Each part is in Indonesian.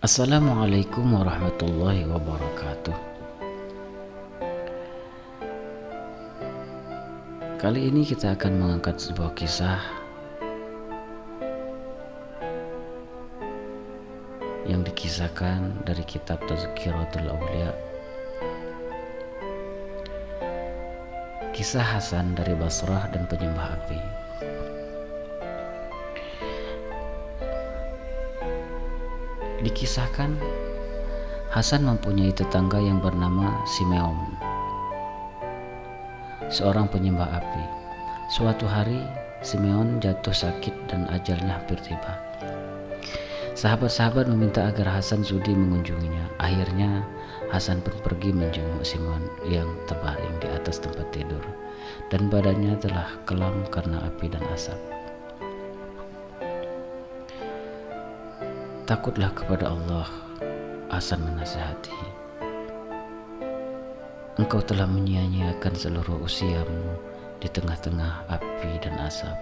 Assalamualaikum warahmatullahi wabarakatuh. Kali ini kita akan mengangkat sebuah kisah yang dikisahkan dari kitab Tazkiratul Aulia. Kisah Hasan dari Basrah dan penyembah api. Dikisahkan Hasan mempunyai tetangga yang bernama Simeon, seorang penyembah api. Suatu hari Simeon jatuh sakit dan ajalnya hampir tiba. Sahabat-sahabat meminta agar Hasan sudi mengunjunginya. Akhirnya Hasan pun pergi menjenguk Simeon yang terbaring di atas tempat tidur dan badannya telah kelam karena api dan asap. Takutlah kepada Allah, Hasan menasihati. Engkau telah menyia-nyiakan seluruh usiamu di tengah-tengah api dan asap.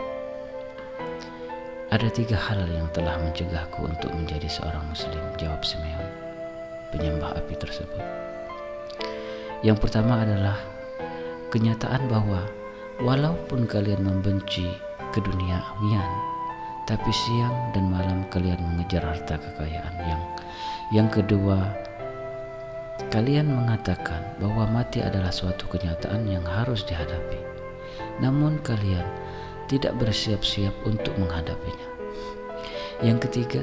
Ada 3 hal yang telah mencegahku untuk menjadi seorang muslim, jawab Simeon, penyembah api tersebut. Yang pertama adalah kenyataan bahwa walaupun kalian membenci keduniawian, tapi siang dan malam kalian mengejar harta kekayaan. Yang kedua, kalian mengatakan bahwa mati adalah suatu kenyataan yang harus dihadapi, namun kalian tidak bersiap-siap untuk menghadapinya. Yang ketiga,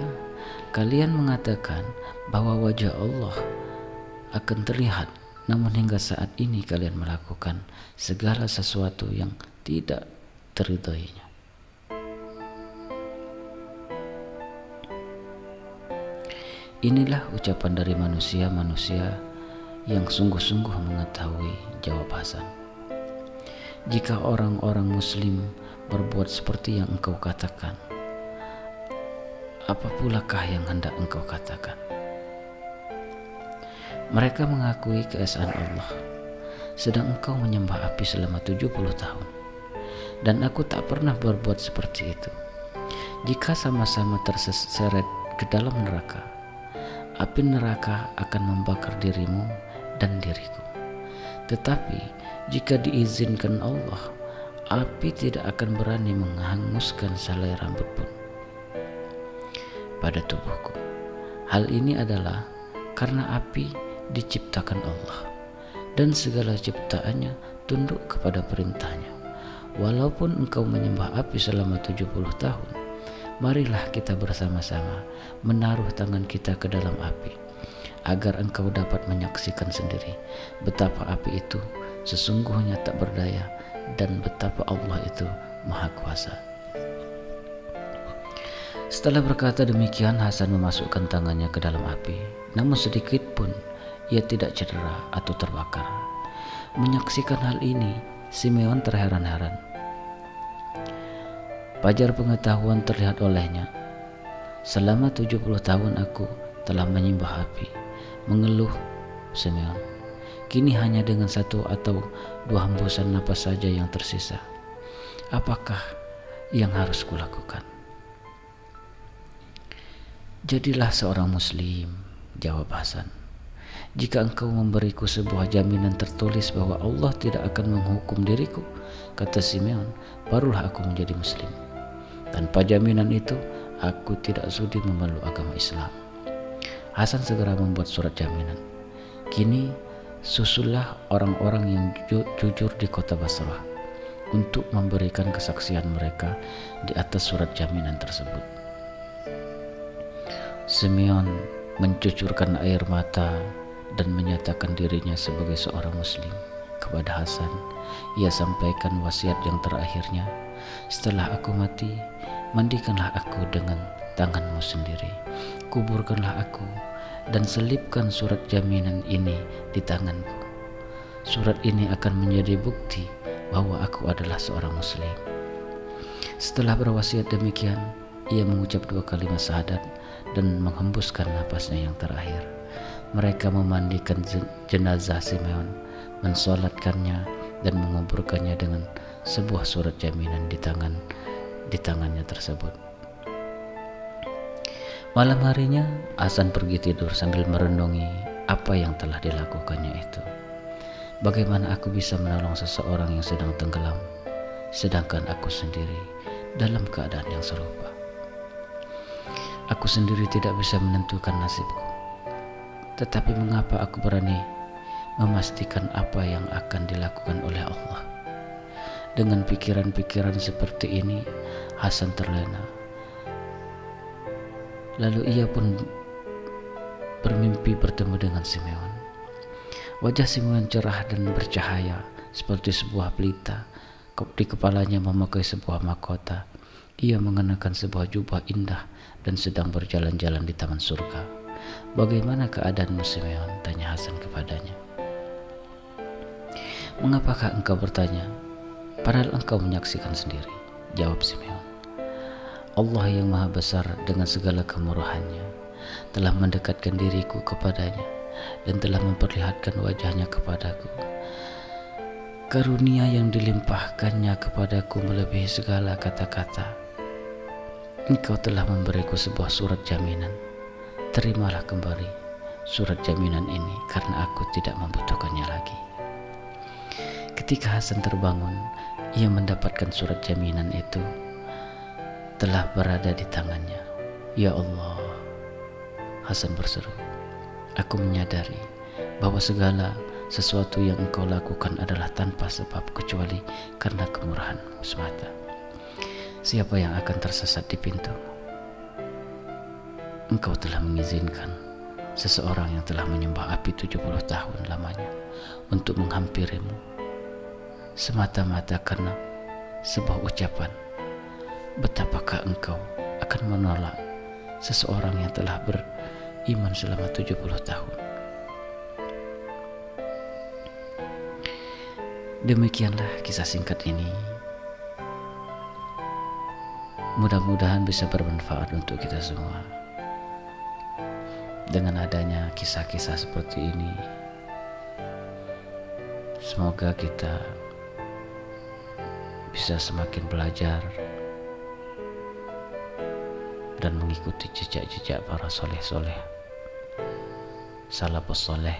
kalian mengatakan bahwa wajah Allah akan terlihat, namun hingga saat ini kalian melakukan segala sesuatu yang tidak teridhoinya. Inilah ucapan dari manusia-manusia yang sungguh-sungguh mengetahui, jawab Hasan. Jika orang-orang muslim berbuat seperti yang engkau katakan, apa pulakah yang hendak engkau katakan? Mereka mengakui keesaan Allah, sedang engkau menyembah api selama 70 tahun, dan aku tak pernah berbuat seperti itu. Jika sama-sama terseret ke dalam neraka, api neraka akan membakar dirimu dan diriku. Tetapi jika diizinkan Allah, api tidak akan berani menghanguskan selai rambut pun pada tubuhku. Hal ini adalah karena api diciptakan Allah dan segala ciptaannya tunduk kepada perintahnya. Walaupun engkau menyembah api selama 70 tahun, marilah kita bersama-sama menaruh tangan kita ke dalam api, agar engkau dapat menyaksikan sendiri betapa api itu sesungguhnya tak berdaya dan betapa Allah itu Maha Kuasa. Setelah berkata demikian, Hasan memasukkan tangannya ke dalam api, namun sedikit pun ia tidak cedera atau terbakar. Menyaksikan hal ini, Simeon terheran-heran. Fajar pengetahuan terlihat olehnya. Selama 70 tahun aku telah menyembah api, mengeluh Simeon. Kini hanya dengan 1 atau 2 hembusan napas saja yang tersisa. Apakah yang harus kulakukan? Jadilah seorang muslim, jawab Hasan. Jika engkau memberiku sebuah jaminan tertulis bahwa Allah tidak akan menghukum diriku, kata Simeon, barulah aku menjadi muslim. Tanpa jaminan itu, aku tidak sudi memeluk agama Islam. Hasan segera membuat surat jaminan. Kini susullah orang-orang yang jujur di kota Basrah untuk memberikan kesaksian mereka di atas surat jaminan tersebut. Simeon mencucurkan air mata dan menyatakan dirinya sebagai seorang muslim. Kepada Hasan, ia sampaikan wasiat yang terakhirnya, setelah aku mati, mandikanlah aku dengan tanganmu sendiri, kuburkanlah aku, dan selipkan surat jaminan ini di tanganku. Surat ini akan menjadi bukti bahwa aku adalah seorang muslim. Setelah berwasiat demikian, ia mengucap 2 kalimat syahadat dan menghembuskan napasnya yang terakhir. Mereka memandikan jenazah Simeon, mensolatkannya dan menguburkannya dengan sebuah surat jaminan di tangannya tersebut. Malam harinya, Hasan pergi tidur sambil merenungi apa yang telah dilakukannya itu. Bagaimana aku bisa menolong seseorang yang sedang tenggelam, sedangkan aku sendiri dalam keadaan yang serupa. Aku sendiri tidak bisa menentukan nasibku, tetapi mengapa aku berani memastikan apa yang akan dilakukan oleh Allah? Dengan pikiran-pikiran seperti ini, Hasan terlena. Lalu ia pun bermimpi bertemu dengan Simeon. Wajah Simeon cerah dan bercahaya seperti sebuah pelita. Di kepalanya memakai sebuah mahkota. Ia mengenakan sebuah jubah indah dan sedang berjalan-jalan di taman surga. Bagaimana keadaanmu, Simeon? Tanya Hasan kepadanya. Mengapakah engkau bertanya? Padahal engkau menyaksikan sendiri, jawab Simeon. Allah yang maha besar dengan segala kemurahannya telah mendekatkan diriku kepadanya dan telah memperlihatkan wajahnya kepadaku. Karunia yang dilimpahkannya kepadaku melebihi segala kata-kata. Engkau telah memberiku sebuah surat jaminan. Terimalah kembali surat jaminan ini karena aku tidak membutuhkannya lagi. Ketika Hasan terbangun, ia mendapatkan surat jaminan itu telah berada di tangannya. Ya Allah, Hasan berseru, aku menyadari bahwa segala sesuatu yang engkau lakukan adalah tanpa sebab kecuali karena kemurahan-Mu semata. Siapa yang akan tersesat di pintu? Engkau telah mengizinkan seseorang yang telah menyembah api 70 tahun lamanya untuk menghampirimu semata-mata karena sebuah ucapan. Betapakah engkau akan menolak seseorang yang telah beriman selama 70 tahun? Demikianlah kisah singkat ini. Mudah-mudahan bisa bermanfaat untuk kita semua. Dengan adanya kisah-kisah seperti ini, semoga kita bisa semakin belajar dan mengikuti jejak-jejak para soleh-soleh, salafus soleh.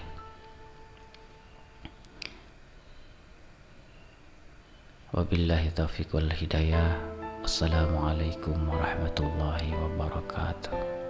Wabillahi taufiq wal hidayah. Assalamualaikum warahmatullahi wabarakatuh.